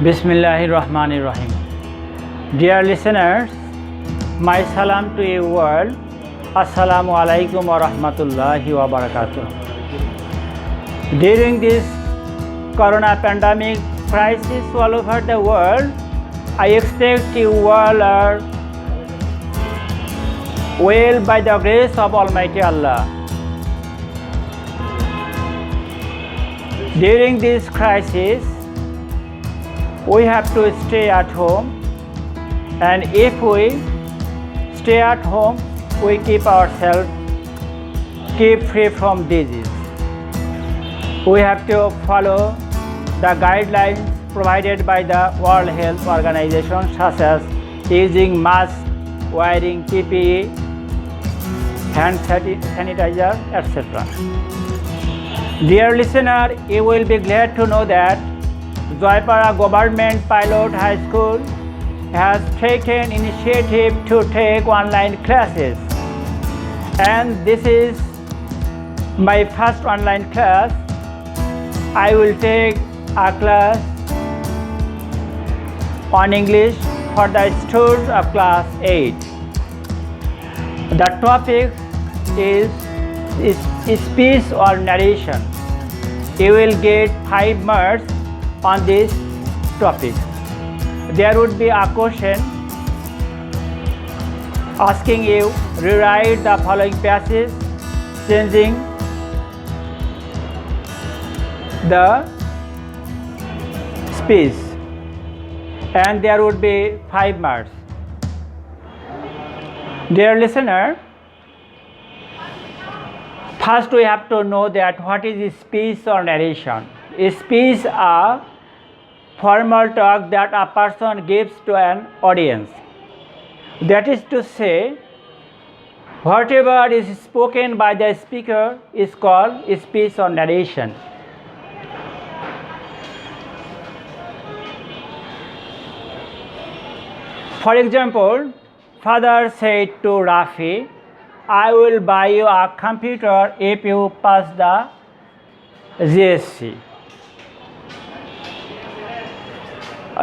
Bismillahirrahmanirrahim. Dear listeners, my salam to you world. Assalamu alaikum wa rahmatullahi wa barakatuh. During this corona pandemic crisis all over the world, I expect you all are well by the grace of Almighty Allah. During this crisis, we have to stay at home, and if we stay at home, we keep ourselves free from disease. We have to follow the guidelines provided by the World Health Organization, such as using mask, wearing PPE, hand sanitizer, etc. Dear listener, you will be glad to know that Joypara Government Pilot High School has taken initiative to take online classes, and this is my first online class. I will take a class on English for the students of class 8. The topic is speech or narration. You will get 5 marks on this topic. There would be a question asking you rewrite the following passage, changing the speech, and there would be 5 marks. Dear listener, first we have to know that what is speech or narration. Speech is a formal talk that a person gives to an audience. That is to say, whatever is spoken by the speaker is called speech or narration. For example, father said to Rafi, I will buy you a computer if you pass the GSC.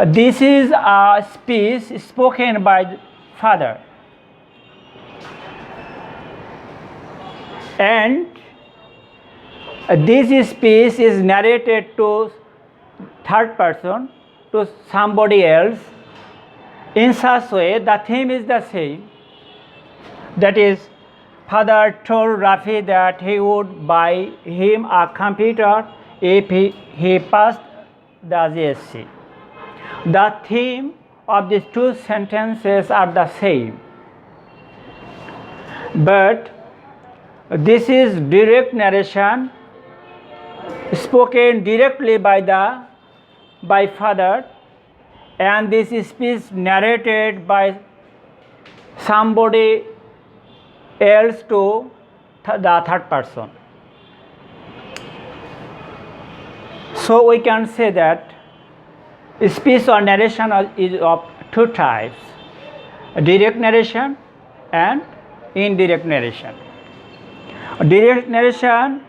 This is a speech spoken by the father, and this speech is narrated to third person, to somebody else. In such way, the theme is the same. That is, father told Rafi that he would buy him a computer if he passed the GSC. The theme of these two sentences are the same, but this is direct narration spoken directly by father, and this speech narrated by somebody else to the third person. So we can say that speech or narration is of two types: direct narration and indirect narration. Direct narration,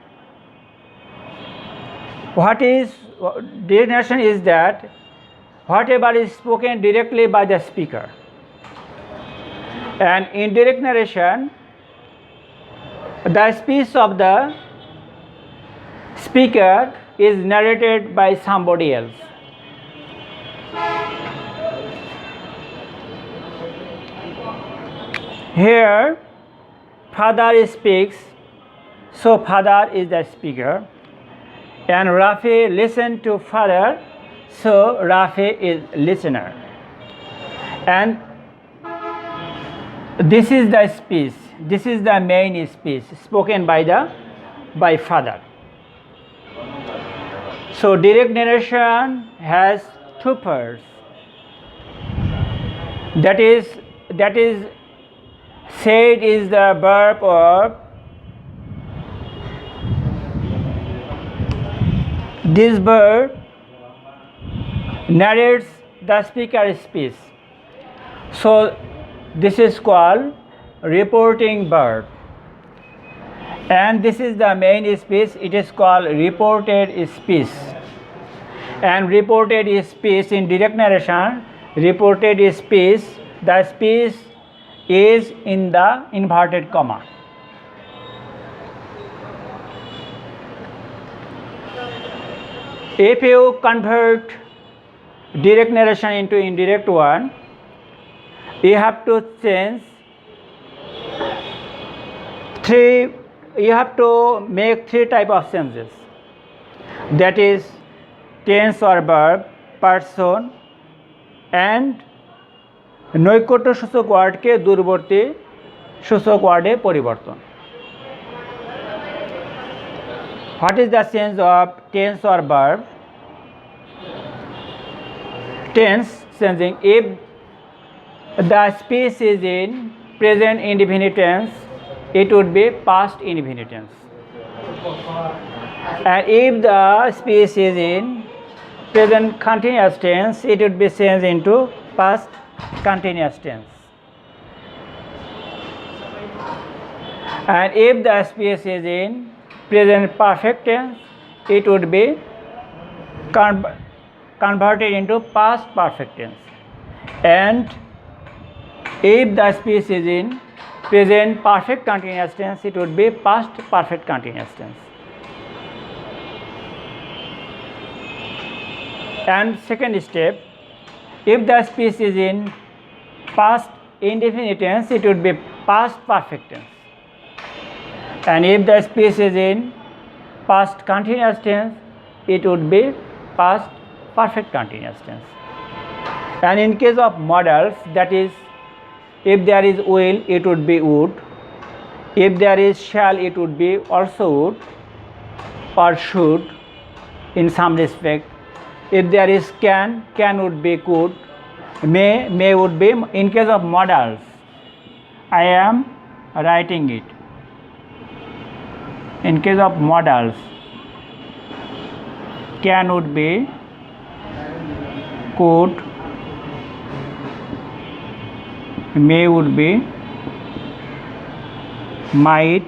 direct narration is that whatever is spoken directly by the speaker, and indirect narration, the speech of the speaker is narrated by somebody else. Here, father speaks, so father is the speaker, and Rafi listens to father, so Rafi is listener. And this is the speech. This is the main speech spoken by father. So direct narration has two parts. That is said is the verb of this verb narrates the speaker's speech. So this is called reporting verb, and this is the main speech. It is called reported speech. And reported speech in direct narration, reported speech, the speech is in the inverted comma. If you convert direct narration into indirect one, you have to change you have to make three type of changes, that is tense or verb, person and নৈকট্য সূচক ওয়ার্ডকে দূরবর্তী সূচক ওয়ার্ডে পরিবর্তন। What is the change of tense or verb? Tense changing, if the speech is in present indefinite tense, it would be past indefinite tense. And if the speech is in present continuous tense, it would be changed into past continuous tense. And if the speech is in present perfect tense, it would be converted into past perfect tense. And if the speech is in present perfect continuous tense, it would be past perfect continuous tense. And second step, if the speech is in past indefinite tense, it would be past perfect tense. And if the speech is in past continuous tense, it would be past perfect continuous tense. And in case of modals, that is, if there is will, it would be would. If there is shall, it would be also would or should in some respect. If there is can would be could. May would be. In case of modals, I am writing it. In case of modals, can would be, could, may would be, might,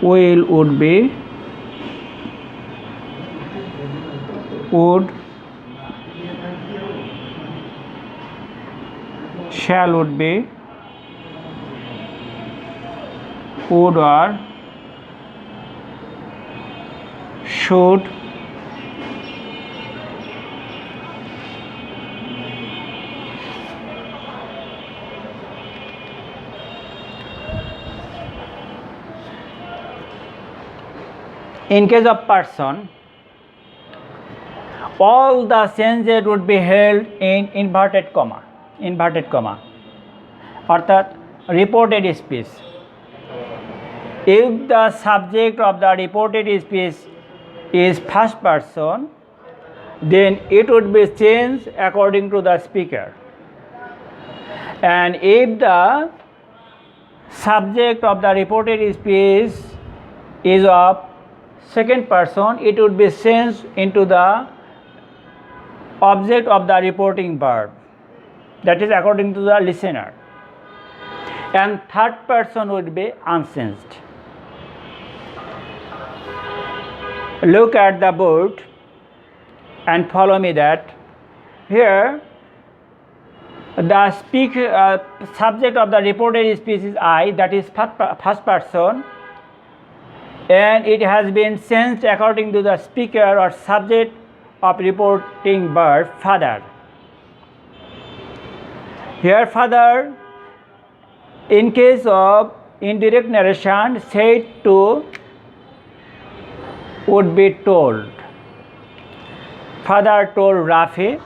will would be, would, shall would be, would or should, in case of person, all the changes would be held in inverted comma, অর্থাৎ reported speech. If the subject of the reported speech is first person, then it would be changed according to the speaker. And if the subject of the reported speech is of second person, it would be changed into the object of the reporting verb, that is according to the listener. And third person would be unchanged. Look at the board and follow me that here the subject of the reported speech is I, that is first person, and it has been changed according to the speaker or subject of reporting verb father. Here father, in case of indirect narration, said to would be told. Father told Rafi,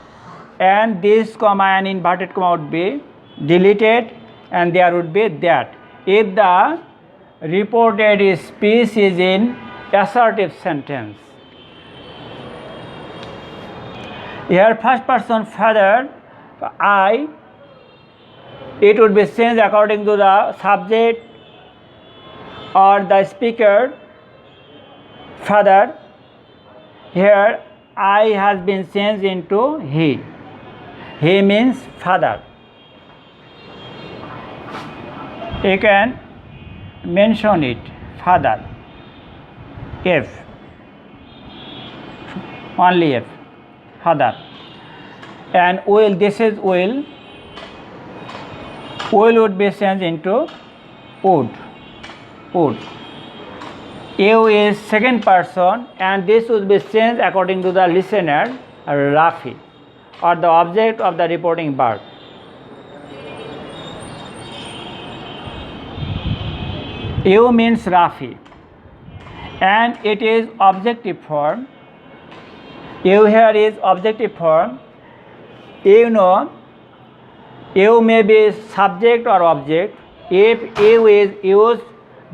and this comma and inverted comma would be deleted, and there would be that. If the reported speech is in assertive sentence, here first person father, I, it would be changed according to the subject or the speaker father. Here I has been changed into he. He means father. You can mention it, father. If only F, father. And will, this is will would be changed into would. You is second person, and this would be changed according to the listener, Rafi, or the object of the reporting verb. You means Rafi, and it is objective form. You here is objective form. You know, you may be subject or object. If you is used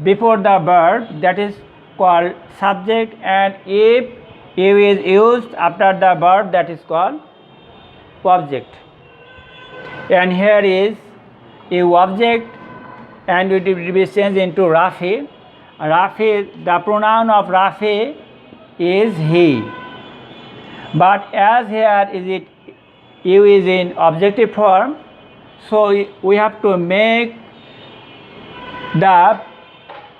before the verb, that is called subject, and if you is used after the verb, that is called object. And here is you object, and it will be changed into Rafi. Rafi, the pronoun of Rafi is he. But as here is it, you is in objective form, so we have to make the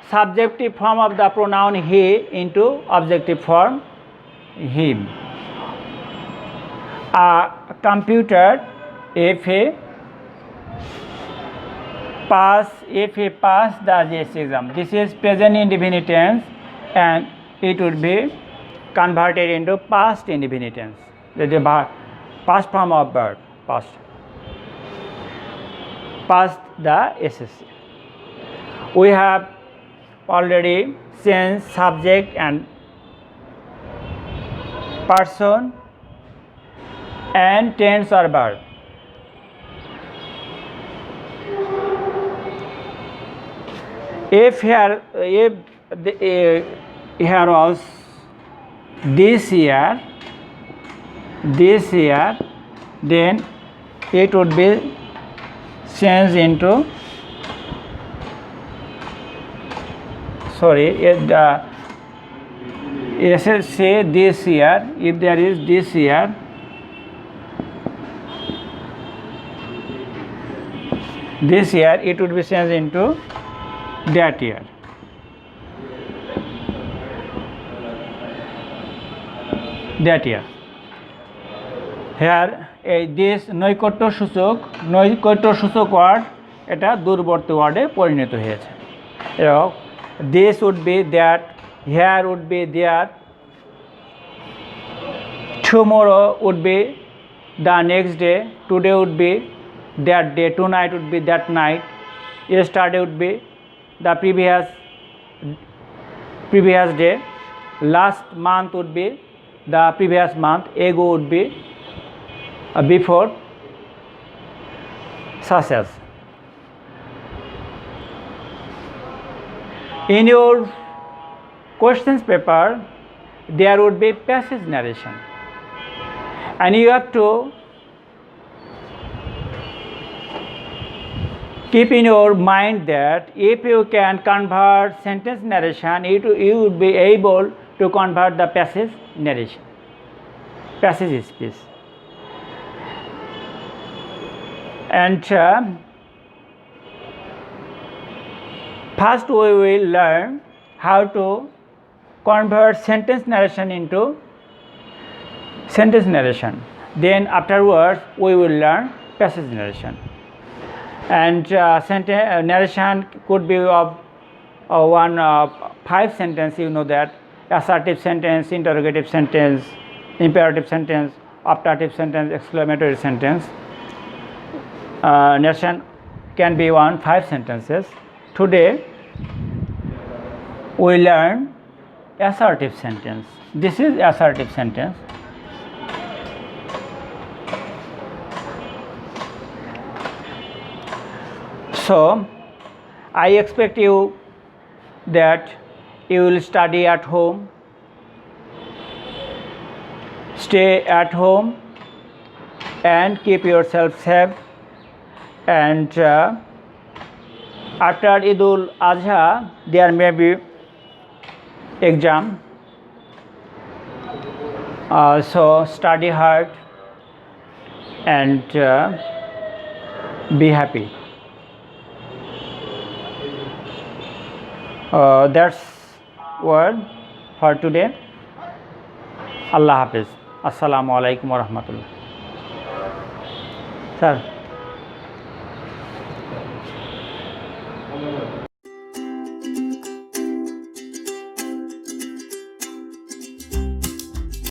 subjective form of the pronoun he into objective form him. A computer, if he pass the GS exam, this is present indefinite tense, and it would be converted into past indefinite tense, the past form of verb, passed the SSC. We have already changed subject and person and tense or verb. If here was this year, then it would be changed into, sorry, say this year. If there is this year, it would be changed into that year. Here this নৈকট্য সূচক word এটা দূরবর্তী ওয়ার্ডে পরিণত হয়েছে। This would be that, here would be there, tomorrow would be the next day, today would be that day, tonight would be that night, yesterday would be the previous day, last month would be the previous month, ago would be before, such as. In your questions paper, there would be passage narration, and you have to keep in your mind that if you can convert sentence narration, you would be able to convert the passage narration, passage speech. And first we will learn how to convert sentence narration into sentence narration. Then afterwards we will learn passage narration. And narration could be of 5 sentences. You know that assertive sentence, interrogative sentence, imperative sentence, optative sentence, exclamatory sentence. Narration can be 5 sentences. Today we learn assertive sentence. This is assertive sentence. So I expect you that you will study at home, stay at home, and keep yourself safe. And after Idul Adha, there may be exam. So study hard and be happy. That's all for today. আল্লাহ হাফেজ। আসসালামু আলাইকুম রহমতুল্লাহ। Sir